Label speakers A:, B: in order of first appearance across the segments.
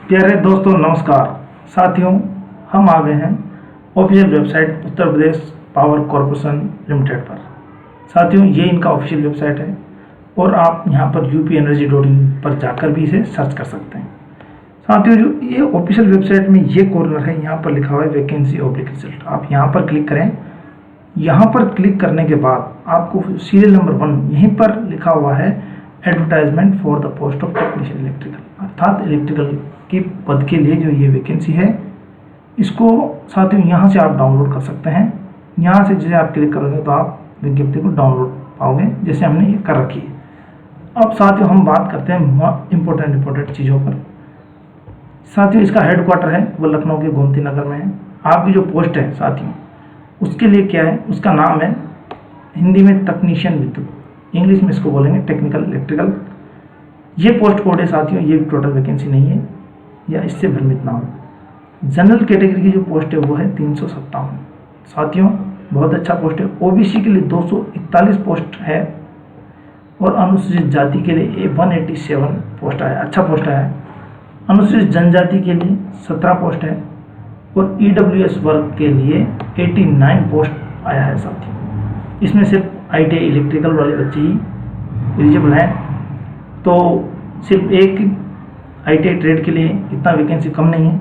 A: प्यारे दोस्तों नमस्कार। साथियों, हम आ गए हैं official website Uttar Pradesh power corporation limited पर। साथियों, ये इनका ऑफिशियल वेबसाइट है और आप यहाँ पर UPenergy.in पर जाकर भी इसे सर्च कर सकते हैं। साथियों, जो ये ऑफिशियल वेबसाइट में ये कॉर्नर है, यहाँ पर लिखा हुआ है वैकेंसी ऑब्लिक रिजल्ट। आप यहाँ पर क्लिक करें। यहाँ पर क्लिक करने के बाद आपको सीरियल नंबर 1 यहीं पर लिखा हुआ है advertisement for the post of technician electrical, अर्थात इलेक्ट्रिकल के पद के लिए जो ये वैकेंसी है, इसको साथियों यहाँ से आप डाउनलोड कर सकते हैं। यहाँ से जैसे आप क्लिक करोगे तो आप विज्ञप्ति को डाउनलोड पाओगे, जैसे हमने ये कर रखी है। अब साथियों हम बात करते हैं इम्पोर्टेंट चीज़ों पर। साथियों, इसका हेडक्वार्टर है वो लखनऊ के गोमती नगर में है। आपकी जो पोस्ट है साथियों, उसके लिए क्या है, उसका नाम है हिंदी में तकनीशियन विद्युत, इंग्लिश में इसको बोलेंगे टेक्निकल इलेक्ट्रिकल। ये पोस्ट कोड है साथियों, ये टोटल वैकेंसी नहीं है, या इससे भ्रमित ना हो। जनरल कैटेगरी की जो पोस्ट है वो है 357। साथियों, बहुत अच्छा पोस्ट है। OBC के लिए 241 पोस्ट है और अनुसूचित जाति के लिए 187 पोस्ट है, अच्छा पोस्ट है। अनुसूचित जनजाति के लिए 17 पोस्ट है और EWS वर्ग के लिए 89 पोस्ट आया है साथियों। इसमें सिर्फ ITI इलेक्ट्रिकल वाले बच्चे ही एलिजिबल हैं, तो सिर्फ एक ITI ट्रेड के लिए इतना वैकेंसी कम नहीं है।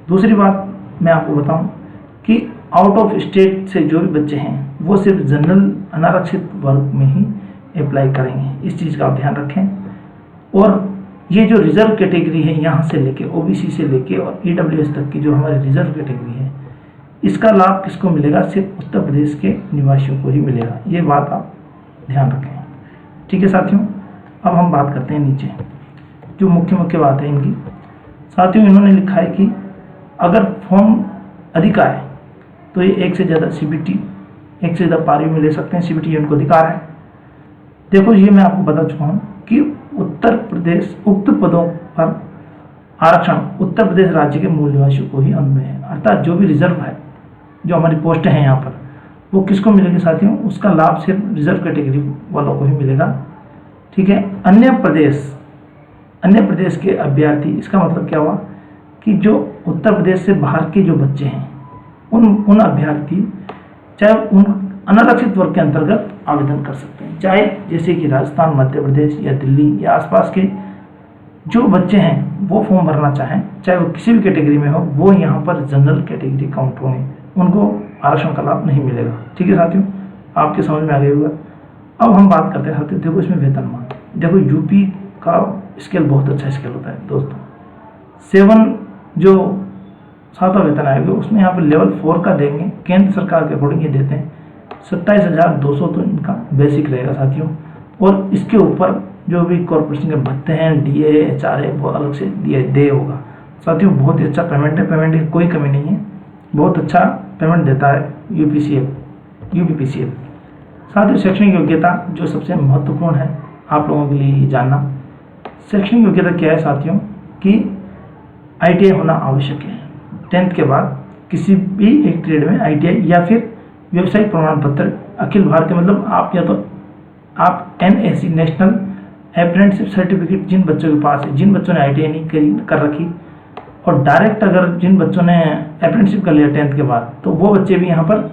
A: दूसरी बात मैं आपको बताऊं कि आउट ऑफ स्टेट से जो भी बच्चे हैं वो सिर्फ जनरल अनारक्षित वर्ग में ही अप्लाई करेंगे, इस चीज़ का आप ध्यान रखें। और ये जो रिजर्व कैटेगरी है, यहाँ से लेके OBC से लेके और EWS तक की जो हमारी रिजर्व कैटेगरी है, इसका लाभ किसको मिलेगा, सिर्फ उत्तर प्रदेश के निवासियों को ही मिलेगा। ये बात आप ध्यान रखें, ठीक है साथियों। अब हम बात करते हैं नीचे जो मुख्य बात है इनकी। साथियों, इन्होंने लिखा है कि अगर फॉर्म अधिक आए तो ये एक से ज़्यादा CBT, एक से ज़्यादा पारी में ले सकते हैं। CBT इनको अधिकार है। देखो, ये मैं आपको बता चुका हूँ कि उत्तर प्रदेश उक्त पदों पर आरक्षण उत्तर प्रदेश राज्य के मूल निवासियों को ही अन्वय है, अर्थात जो भी रिजर्व है, जो हमारी पोस्टें हैं यहाँ पर, वो किसको मिलेगी साथियों, उसका लाभ सिर्फ रिजर्व कैटेगरी वालों को ही मिलेगा, ठीक है। अन्य प्रदेश के अभ्यर्थी, इसका मतलब क्या हुआ कि जो उत्तर प्रदेश से बाहर के जो बच्चे हैं उन अभ्यर्थी चाहे उन अनारक्षित वर्ग के अंतर्गत आवेदन कर सकते हैं, चाहे जैसे कि राजस्थान, मध्य प्रदेश या दिल्ली या आसपास के जो बच्चे हैं वो फॉर्म भरना चाहें, चाहे वो किसी भी कैटेगरी में हो, वो यहाँ पर जनरल कैटेगरी काउंट होंगे, उनको आरक्षण का लाभ नहीं मिलेगा, ठीक है साथियों। आपके समझ में आ गया होगा। अब हम बात करते हैं साथियों, देखो इसमें वेतनमान, देखो यूपी का स्केल बहुत अच्छा स्केल होता है दोस्तों। 7 जो 7वां वेतन आएगा उसमें यहाँ पर लेवल 4 का देंगे, केंद्र सरकार के अकॉर्डिंग ये देते हैं 27,200 तो इनका बेसिक रहेगा साथियों। और इसके ऊपर जो भी कॉर्पोरेशन के भत्ते हैं, DA, HRA, वो अलग से दे होगा साथियों। बहुत ही अच्छा पेमेंट है, पेमेंट की कोई कमी नहीं है, बहुत अच्छा पेमेंट देता है UPPCL। साथियों, शैक्षणिक योग्यता जो सबसे महत्वपूर्ण है आप लोगों के लिए जानना, शैक्षणिक योग्यता क्या है साथियों कि ITI होना आवश्यक है। 10th के बाद किसी भी एक ट्रेड में ITI या फिर व्यवसायिक प्रमाण पत्र अखिल भारतीय, मतलब आप या तो आप NAC नेशनल अप्रेंटिसशिप सर्टिफिकेट जिन बच्चों के पास है, जिन बच्चों ने ITI नहीं कर रखी, और डायरेक्ट अगर जिन बच्चों ने अप्रेंटिसशिप कर लिया 10th के बाद, तो वो बच्चे भी यहाँ पर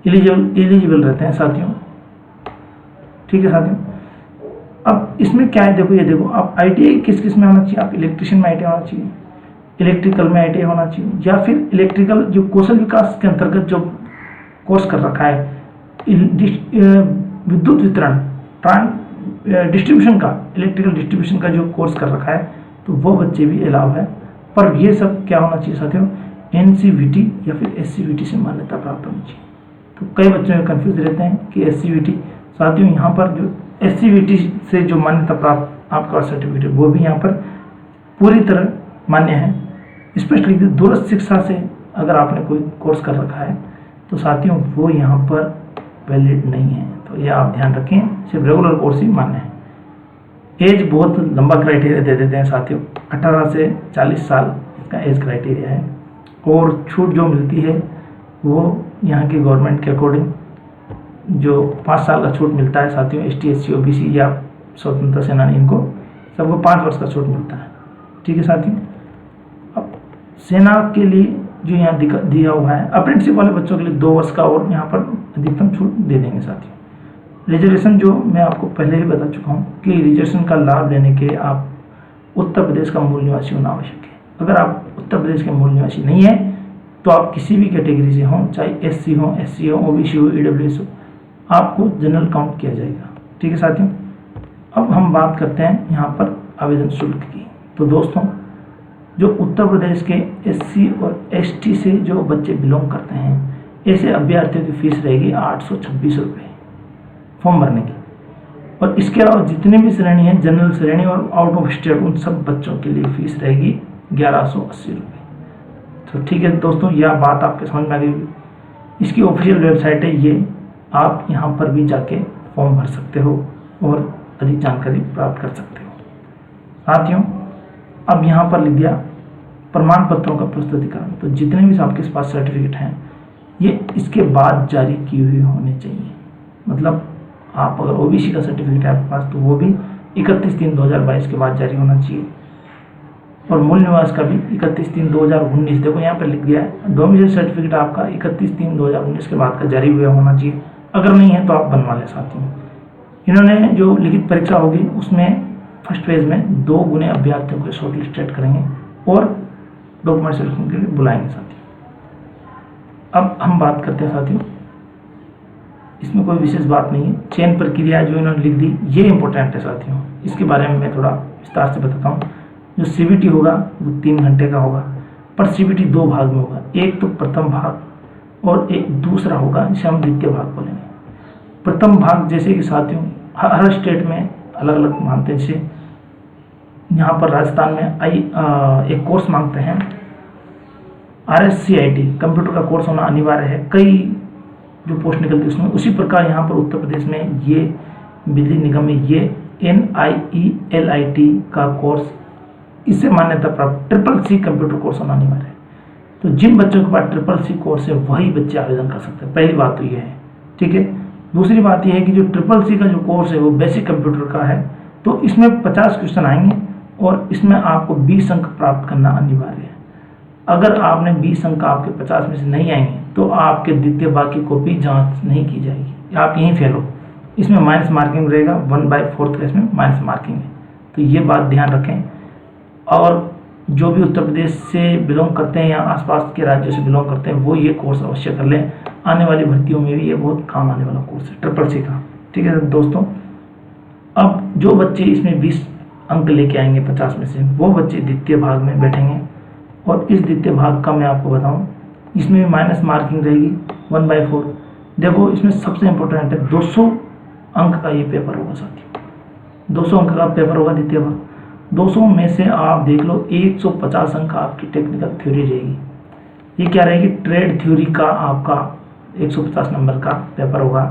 A: एलिजिबल रहते हैं साथियों, ठीक है साथियों। अब इसमें क्या है, देखो ये देखो, आप ITI किस में होना चाहिए, आप इलेक्ट्रिशियन में ITI होना चाहिए, इलेक्ट्रिकल में ITI होना चाहिए, या फिर इलेक्ट्रिकल जो कौशल विकास के अंतर्गत जो कोर्स कर रखा है, विद्युत वितरण डिस्ट्रीब्यूशन का, इलेक्ट्रिकल डिस्ट्रीब्यूशन का जो कोर्स कर रखा है, तो वो बच्चे भी अलाउ है। पर ये सब क्या होना चाहिए साथियों, NCVT या फिर SCVT से मान्यता प्राप्त होनी चाहिए। तो कई बच्चों में कन्फ्यूज रहते हैं कि SCVT, साथियों यहाँ पर जो SCVT से जो मान्यता प्राप्त आपका सर्टिफिकेट वो भी यहाँ पर पूरी तरह मान्य है। स्पष्टली दूरस्थ शिक्षा से अगर आपने कोई कोर्स कर रखा है तो साथियों वो यहाँ पर वैलिड नहीं है, तो ये आप ध्यान रखें, सिर्फ रेगुलर कोर्स ही मान्य है। एज बहुत लंबा क्राइटेरिया दे देते हैं साथियों, 18 से 40 साल इसका एज क्राइटेरिया है, और छूट जो मिलती है वो यहाँ की गवर्नमेंट के अकॉर्डिंग जो 5 साल का छूट मिलता है साथियों, ST SC OBC या स्वतंत्रता सेनानी, इनको सबको 5 वर्ष का छूट मिलता है, ठीक है साथियों। सेना के लिए जो यहाँ दिया हुआ है, अप्रेंटिसशिप वाले बच्चों के लिए 2 वर्ष का और यहाँ पर अधिकतम छूट दे देंगे साथियों। रिजर्वेशन जो मैं आपको पहले ही बता चुका हूँ कि रिजर्वेशन का लाभ लेने के लिए आप उत्तर प्रदेश का मूल निवासी होना आवश्यक है। अगर आप उत्तर प्रदेश के मूल निवासी नहीं है तो आप किसी भी कैटेगरी से हों, चाहे SC हो, SC हो, OBC हो, EWS हो, आपको जनरल काउंट किया जाएगा। ठीक है साथियों, अब हम बात करते हैं यहाँ पर आवेदन शुल्क की। तो दोस्तों, जो उत्तर प्रदेश के SC और ST से जो बच्चे बिलोंग करते हैं, ऐसे अभ्यर्थियों की फीस रहेगी 826 रुपये फॉर्म भरने की। और इसके अलावा जितने भी श्रेणी हैं, जनरल श्रेणी और आउट ऑफ स्टेट, उन सब बच्चों के लिए फीस रहेगी 1180 रुपये। तो ठीक है दोस्तों, यह बात आपके समझ में आ गई। इसकी ऑफिशियल वेबसाइट है ये, आप यहाँ पर भी जाके फॉर्म भर सकते हो और अधिक जानकारी प्राप्त कर सकते हो। साथियों, अब यहाँ पर लिख दिया प्रमाण पत्रों का प्रस्तुतिकरण। तो जितने भी आपके पास सर्टिफिकेट हैं, ये इसके बाद जारी किए हुए होने चाहिए। मतलब आप अगर OBC का सर्टिफिकेट है आपके पास, तो वो भी 31/3/2022 के बाद जारी होना चाहिए। और मूल निवास का भी 31/3/2019, देखो यहाँ पर लिख दिया है। डोमिसाइल सर्टिफिकेट आपका 31/3/2019 के बाद का जारी हुआ होना चाहिए। अगर नहीं है तो आप बनवा लें साथियों। इन्होंने जो लिखित परीक्षा होगी उसमें फर्स्ट फेज में 2 गुने अभ्यर्थियों को शॉर्ट लिस्टेड करेंगे और डॉक्यूमेंट सिलेक्शन के लिए बुलाएंगे साथियों। अब हम बात करते हैं साथियों, इसमें कोई विशेष बात नहीं है। चयन प्रक्रिया जो इन्होंने लिख दी, ये इंपॉर्टेंट है साथियों। इसके बारे में मैं थोड़ा विस्तार से बताता हूँ। जो CBT होगा वो 3 घंटे का होगा, पर CBT 2 भाग में होगा। एक तो प्रथम भाग और एक दूसरा होगा जिसे हम द्वितीय भाग बोलेंगे। प्रथम भाग जैसे कि साथियों हर स्टेट में अलग अलग मानते हैं। जैसे यहाँ पर राजस्थान में एक कोर्स मांगते हैं RSCIT, कंप्यूटर का कोर्स होना अनिवार्य है। कई जो पोस्ट निकलती है उसमें, उसी प्रकार यहाँ पर उत्तर प्रदेश में ये बिजली निगम में ये NIELIT का कोर्स, इससे मान्यता प्राप्त CCC कंप्यूटर कोर्स होना अनिवार्य है। तो जिन बच्चों के पास CCC कोर्स है वही बच्चे आवेदन कर सकते हैं। पहली बात तो ये है, ठीक है। दूसरी बात यह है कि जो CCC का जो कोर्स है वो बेसिक कंप्यूटर का है, तो इसमें 50 क्वेश्चन आएंगे और इसमें आपको 20 अंक प्राप्त करना अनिवार्य है। अगर आपने 20 अंक आपके 50 में से नहीं आएंगे तो आपके द्वितीय भाग की कॉपी जांच नहीं की जाएगी, आप यहीं फेल हो। इसमें माइनस मार्किंग रहेगा, 1/4 का इसमें माइनस मार्किंग है। तो ये बात ध्यान रखें। और जो भी उत्तर प्रदेश से बिलोंग करते हैं या आसपास के राज्यों से बिलोंग करते हैं वो ये कोर्स अवश्य कर लें। आने वाली भर्तियों में भी ये बहुत काम आने वाला कोर्स है CCC का। ठीक है दोस्तों, अब जो बच्चे इसमें 20 अंक लेके आएंगे 50 में से, वो बच्चे द्वितीय भाग में बैठेंगे। और इस द्वितीय भाग का मैं आपको बताऊं, इसमें भी माइनस मार्किंग रहेगी 1/4। देखो इसमें सबसे इम्पोर्टेंट है 200 अंक का ये पेपर होगा साथियों। 200 अंक का पेपर होगा द्वितीय भाग। 200 में से आप देख लो 150 अंक आपकी टेक्निकल थ्योरी रहेगी। ये क्या रहेगी, ट्रेड थ्योरी का आपका 150 नंबर का पेपर होगा।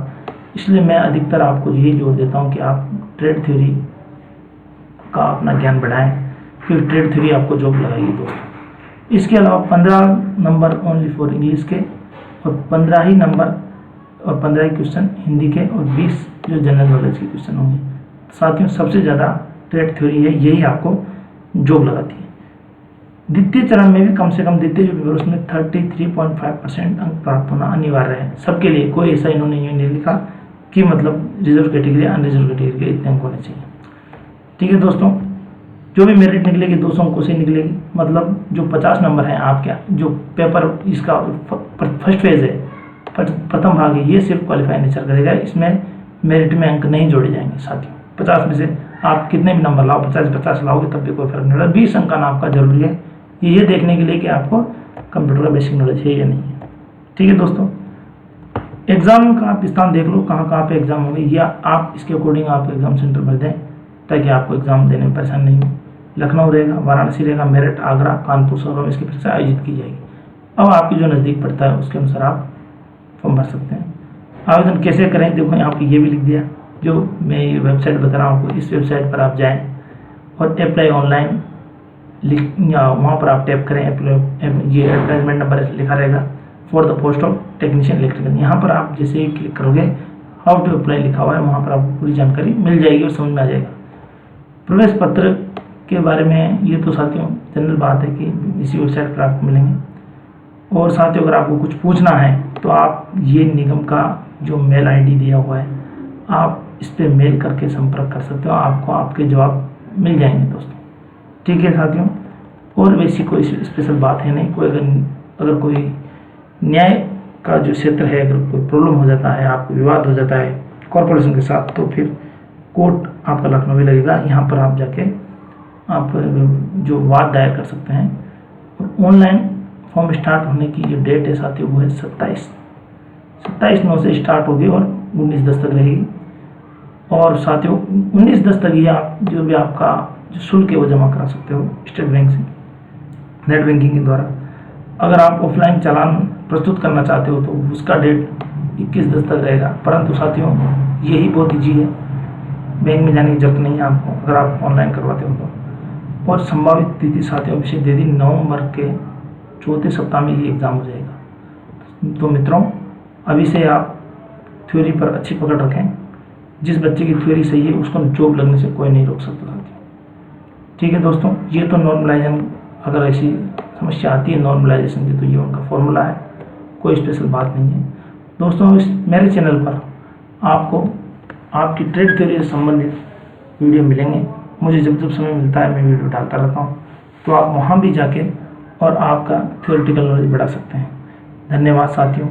A: इसलिए मैं अधिकतर आपको यही जोर देता हूँ कि आप ट्रेड थ्योरी का अपना ज्ञान बढ़ाएं, क्योंकि ट्रेड थ्योरी आपको जॉब लगाएगी दोस्तों। इसके अलावा 15 नंबर ओनली फॉर इंग्लिश के और 15 ही नंबर और 15 ही क्वेश्चन हिंदी के और 20 जो जनरल नॉलेज के क्वेश्चन होंगे। साथियों सबसे ज़्यादा ट्रेड थ्योरी है, यही आपको जॉब लगाती है। द्वितीय चरण में भी कम से कम द्वितीय जो पेपर उसमें 33.5% अंक प्राप्त होना अनिवार्य है सबके लिए। कोई ऐसा इन्होंने ये नहीं लिखा कि मतलब रिजर्व कैटेगरी अनरिजर्व कैटेगरी के इतने अंक होने चाहिए। ठीक है दोस्तों, जो भी मेरिट निकलेगी 200 अंकों से निकलेगी। मतलब जो 50 नंबर हैं आपके जो पेपर इसका फर्स्ट फेज है, प्रथम भाग है, ये सिर्फ क्वालिफाई नेचर करेगा। इसमें मेरिट में अंक नहीं जोड़े जाएंगे साथियों। 50 में से आप कितने भी नंबर लाओ, 50 लाओगे तब भी कोई फर्क नहीं पड़ेगा। 20 अंक आना आपका जरूरी है ये देखने के लिए कि आपको कंप्यूटर का बेसिक नॉलेज है या नहीं है। ठीक है दोस्तों, एग्जाम का आप स्थान देख लो कहाँ कहाँ पे एग्जाम होंगे, या आप इसके अकॉर्डिंग आप एग्जाम सेंटर भर दें ताकि आपको एग्जाम देने में परेशानी नहीं हो। लखनऊ रहेगा, वाराणसी रहेगा, मेरठ, आगरा, कानपुर, शहरों में इसकी परीक्षा आयोजित की जाएगी। अब आपकी जो नज़दीक पड़ता है उसके अनुसार आप फॉर्म भर सकते हैं। आवेदन कैसे करें, देखो यहाँ पे ये भी लिख दिया। जो मैं ये वेबसाइट बता रहा हूँ आपको, इस वेबसाइट पर आप जाएं और अप्लाई ऑनलाइन वहाँ पर आप टैप करें। ये एडवर्टाइजमेंट नंबर लिखा रहेगा for the post of technician electrical. यहाँ पर आप जैसे ही क्लिक करोगे हाउ टू अप्लाई लिखा हुआ है, वहाँ पर आपको पूरी जानकारी मिल जाएगी और समझ में आ जाएगा। प्रवेश पत्र के बारे में ये तो साथियों जनरल बात है कि इसी वेबसाइट पर आपको मिलेंगे। और साथियों अगर आपको कुछ पूछना है तो आप ये निगम का जो मेल आईडी दिया हुआ है आप इस पर मेल करके संपर्क कर सकते हो, आपको आपके जवाब मिल जाएंगे दोस्तों। ठीक है साथियों, और वैसी कोई स्पेशल बात है नहीं। कोई अगर कोई न्याय का जो क्षेत्र है, अगर कोई प्रॉब्लम हो जाता है, आपको विवाद हो जाता है कॉरपोरेशन के साथ, तो फिर कोर्ट आपका लखनऊ में लगेगा। यहाँ पर आप जाके आप जो वाद दायर कर सकते हैं। और ऑनलाइन फॉर्म स्टार्ट होने की जो डेट है साथियों वो है 27/9 से स्टार्ट होगी और 19/10 तक रहेगी। और साथियों 19/10 तक ये आप जो भी आपका जो शुल्क है वो जमा करा सकते हो स्टेट बैंक से नेट बैंकिंग के द्वारा। अगर आप ऑफलाइन चालान प्रस्तुत करना चाहते हो तो उसका डेट 21/10 तक रहेगा। परंतु साथियों यही बहुत ईजी है, बैंक में जाने की जरूरत नहीं है आपको अगर आप ऑनलाइन करवाते हो तो। और संभावित तिथि साथियों विशेष दे दी नवंबर के चौथे सप्ताह में ये एग्ज़ाम हो जाएगा। तो मित्रों अभी से आप थ्योरी पर अच्छी पकड़ रखें। जिस बच्चे की थ्योरी सही है उसको जॉब लगने से कोई नहीं रोक सकता साथियों। ठीक है दोस्तों, ये तो नॉर्मलाइजेशन, अगर ऐसी समस्या आती है नॉर्मलाइजेशन की तो ये उनका फॉर्मूला है, कोई स्पेशल बात नहीं है दोस्तों। इस मेरे चैनल पर आपको आपकी ट्रेड थ्योरी से संबंधित वीडियो मिलेंगे। मुझे जब जब समय मिलता है मैं वीडियो डालता रहता हूँ, तो आप वहाँ भी जाके और आपका थ्योरेटिकल नॉलेज बढ़ा सकते हैं। धन्यवाद साथियों,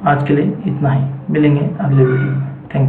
A: आज के लिए इतना ही, मिलेंगे अगले वीडियो में। Thank you.